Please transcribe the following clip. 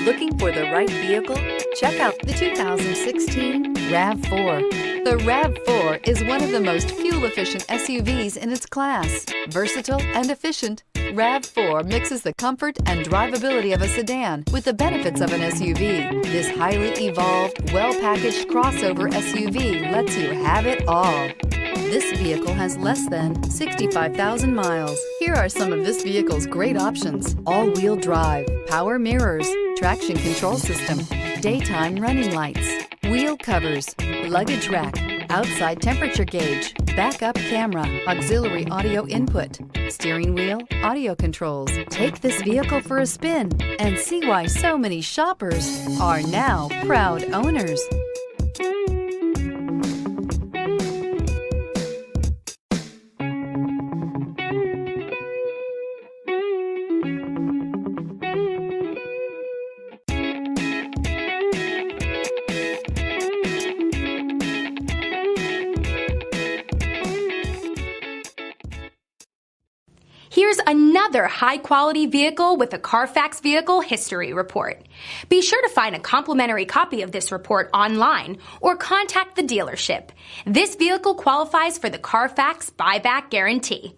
Looking for the right vehicle? Check out the 2016 RAV4. The RAV4 is one of the most fuel-efficient SUVs in its class. Versatile and efficient, RAV4 mixes the comfort and drivability of a sedan with the benefits of an SUV. This highly evolved, well-packaged crossover SUV lets you have it all. This vehicle has less than 65,000 miles. Here are some of this vehicle's great options: all-wheel drive, power mirrors, traction control system, daytime running lights, wheel covers, luggage rack, outside temperature gauge, backup camera, auxiliary audio input, steering wheel audio controls. Take this vehicle for a spin and see why so many shoppers are now proud owners. Here's another high-quality vehicle with a Carfax Vehicle History Report. Be sure to find a complimentary copy of this report online or contact the dealership. This vehicle qualifies for the Carfax Buyback Guarantee.